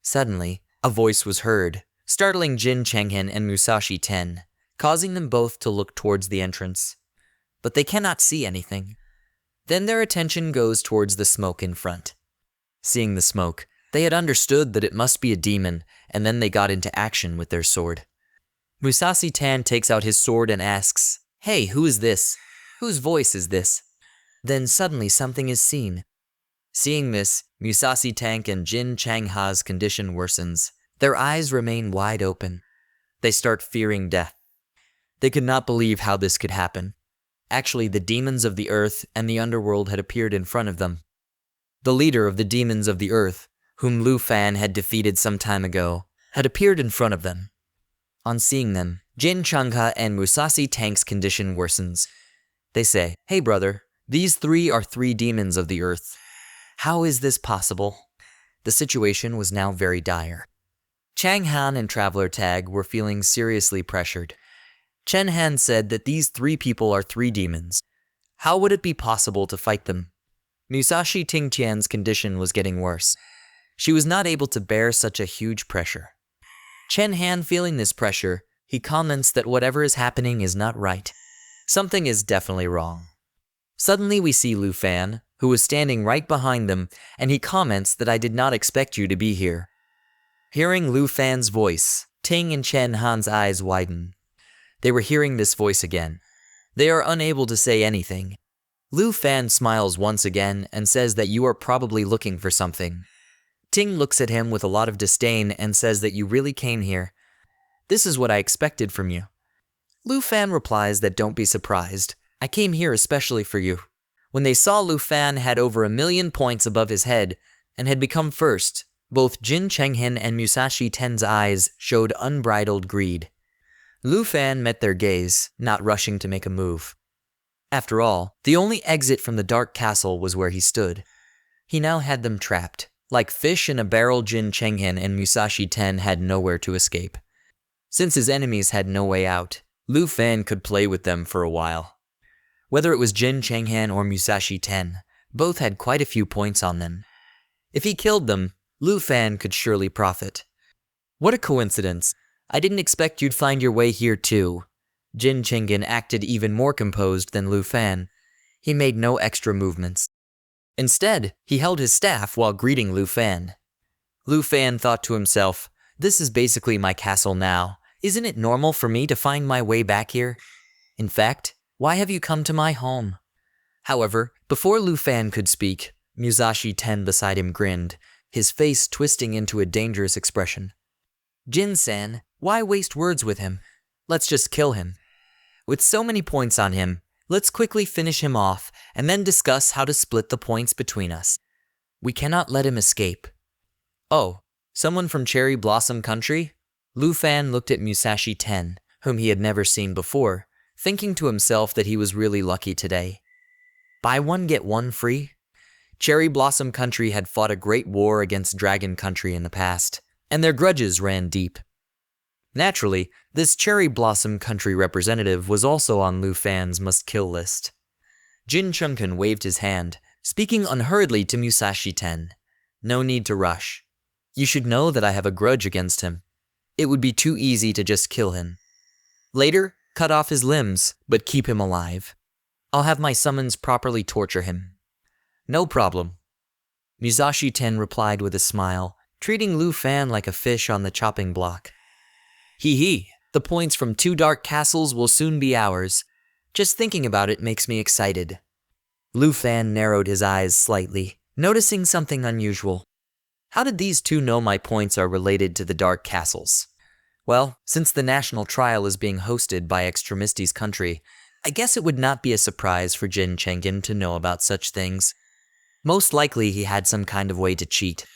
Suddenly, a voice was heard, startling Jin Changhan and Musashi Ten, causing them both to look towards the entrance. But they cannot see anything. Then their attention goes towards the smoke in front. Seeing the smoke, they had understood that it must be a demon, and then they got into action with their sword. Musashi Tan takes out his sword and asks, "Hey, who is this? Whose voice is this?" Then suddenly something is seen. Seeing this, Musashi Tank and Jin Changha's condition worsens. Their eyes remain wide open. They start fearing death. They could not believe how this could happen. Actually, the demons of the earth and the underworld had appeared in front of them. The leader of the demons of the earth, whom Lu Fan had defeated some time ago, had appeared in front of them. On seeing them, Jin Changha and Musashi Tank's condition worsens. They say, "Hey brother, these three are three demons of the earth. How is this possible?" The situation was now very dire. Chang Han and Traveler Tag were feeling seriously pressured. Chen Han said that these three people are three demons. How would it be possible to fight them? Musashi Tingtian's condition was getting worse. She was not able to bear such a huge pressure. Chen Han, feeling this pressure, he comments that whatever is happening is not right. Something is definitely wrong. Suddenly we see Lu Fan, who was standing right behind them, and he comments that I did not expect you to be here. Hearing Lu Fan's voice, Ting and Chen Han's eyes widen. They were hearing this voice again. They are unable to say anything. Lu Fan smiles once again and says that you are probably looking for something. Ting looks at him with a lot of disdain and says that you really came here. This is what I expected from you. Lu Fan replies that don't be surprised. I came here especially for you. When they saw Lu Fan had over 1,000,000 points above his head and had become first, both Jin Chenghen and Musashi Ten's eyes showed unbridled greed. Lu Fan met their gaze, not rushing to make a move. After all, the only exit from the dark castle was where he stood. He now had them trapped. Like fish in a barrel, Jin Chenghen and Musashi Ten had nowhere to escape. Since his enemies had no way out, Lu Fan could play with them for a while. Whether it was Jin Chenghen or Musashi Ten, both had quite a few points on them. If he killed them, Lu Fan could surely profit. What a coincidence. I didn't expect you'd find your way here too. Jin Chenghen acted even more composed than Lu Fan. He made no extra movements. Instead, he held his staff while greeting Lu Fan. Lu Fan thought to himself, this is basically my castle now. Isn't it normal for me to find my way back here? In fact, why have you come to my home? However, before Lu Fan could speak, Musashi Ten beside him grinned, his face twisting into a dangerous expression. Jin-san, why waste words with him? Let's just kill him. With so many points on him, let's quickly finish him off and then discuss how to split the points between us. We cannot let him escape. Oh, someone from Cherry Blossom Country? Lu Fan looked at Musashi Ten, whom he had never seen before, thinking to himself that he was really lucky today. Buy one, get one free? Cherry Blossom Country had fought a great war against Dragon Country in the past, and their grudges ran deep. Naturally, this Cherry Blossom Country representative was also on Lu Fan's must-kill list. Jin Chungkin waved his hand, speaking unhurriedly to Musashi Ten. No need to rush. You should know that I have a grudge against him. It would be too easy to just kill him. Later, cut off his limbs, but keep him alive. I'll have my summons properly torture him. No problem. Musashi Ten replied with a smile, treating Lu Fan like a fish on the chopping block. Hee, the points from 2 dark castles will soon be ours. Just thinking about it makes me excited. Lu Fan narrowed his eyes slightly, noticing something unusual. How did these two know my points are related to the dark castles? Well, since the national trial is being hosted by Extremisty's country, I guess it would not be a surprise for Jin Chenggen to know about such things. Most likely he had some kind of way to cheat.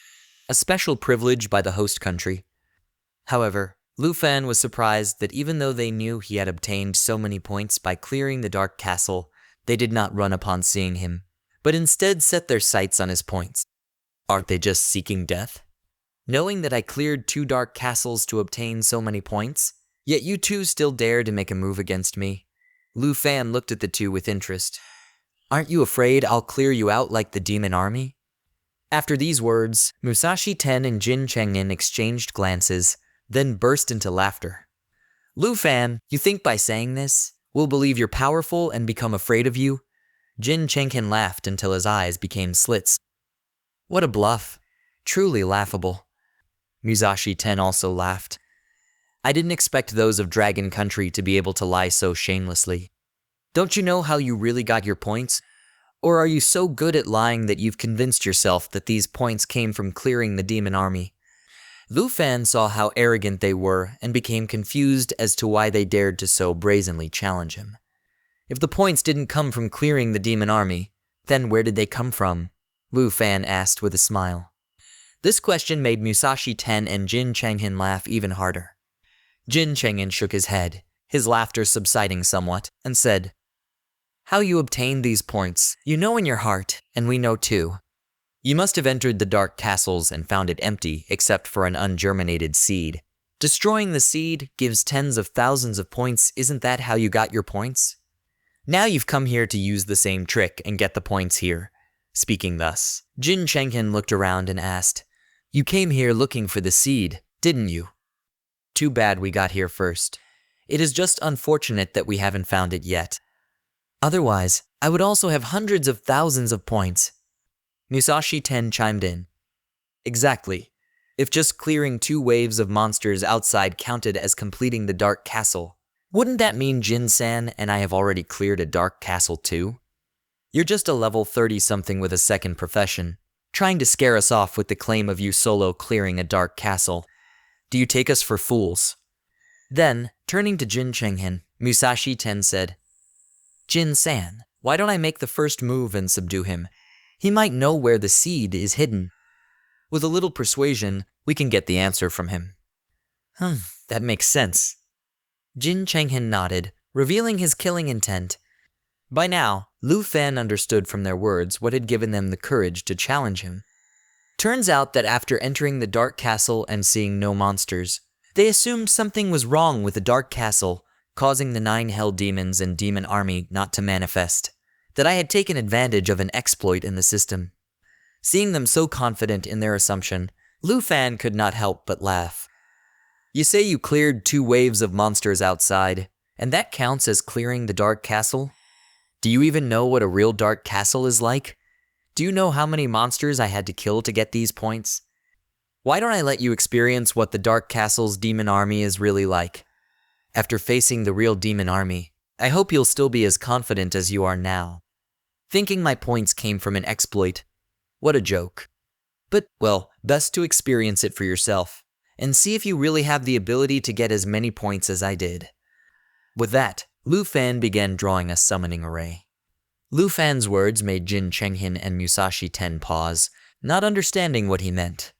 A special privilege by the host country. However, Lu Fan was surprised that even though they knew he had obtained so many points by clearing the Dark Castle, they did not run upon seeing him, but instead set their sights on his points. Aren't they just seeking death? Knowing that I cleared 2 dark castles to obtain so many points, yet you two still dare to make a move against me? Lu Fan looked at the two with interest. Aren't you afraid I'll clear you out like the demon army? After these words, Musashi Ten and Jin Chengin exchanged glances, then burst into laughter. Lu Fan, you think by saying this, we'll believe you're powerful and become afraid of you? Jin Chengin laughed until his eyes became slits. What a bluff. Truly laughable. Musashi Ten also laughed. I didn't expect those of Dragon Country to be able to lie so shamelessly. Don't you know how you really got your points? Or are you so good at lying that you've convinced yourself that these points came from clearing the demon army? Lu Fan saw how arrogant they were and became confused as to why they dared to so brazenly challenge him. If the points didn't come from clearing the demon army, then where did they come from? Lu Fan asked with a smile. This question made Musashi Ten and Jin Chenghin laugh even harder. Jin Chenghin shook his head, his laughter subsiding somewhat, and said, How you obtained these points, you know in your heart, and we know too. You must have entered the dark castles and found it empty except for an ungerminated seed. Destroying the seed gives tens of thousands of points, isn't that how you got your points? Now you've come here to use the same trick and get the points here. Speaking thus, Jin Chenghin looked around and asked, You came here looking for the seed, didn't you? Too bad we got here first. It is just unfortunate that we haven't found it yet. Otherwise, I would also have hundreds of thousands of points. Musashi Ten chimed in. Exactly. If just clearing 2 waves of monsters outside counted as completing the Dark Castle, wouldn't that mean Jin-san and I have already cleared a Dark Castle too? You're just a level 30-something with a second profession, trying to scare us off with the claim of you solo clearing a Dark Castle. Do you take us for fools? Then, turning to Jin Chenghin, Musashi Ten said, Jin-san, why don't I make the first move and subdue him? He might know where the seed is hidden. With a little persuasion, we can get the answer from him. That makes sense. Jin Chenghin nodded, revealing his killing intent. By now, Lu Fan understood from their words what had given them the courage to challenge him. Turns out that after entering the Dark Castle and seeing no monsters, they assumed something was wrong with the Dark Castle, causing the 9 hell demons and demon army not to manifest, that I had taken advantage of an exploit in the system. Seeing them so confident in their assumption, Lu Fan could not help but laugh. You say you cleared 2 waves of monsters outside, and that counts as clearing the Dark Castle? Do you even know what a real Dark Castle is like? Do you know how many monsters I had to kill to get these points? Why don't I let you experience what the Dark Castle's demon army is really like? After facing the real demon army, I hope you'll still be as confident as you are now. Thinking my points came from an exploit. What a joke. But, well, best to experience it for yourself, and see if you really have the ability to get as many points as I did. With that, Lu Fan began drawing a summoning array. Lu Fan's words made Jin Chenghin and Musashi Ten pause, not understanding what he meant.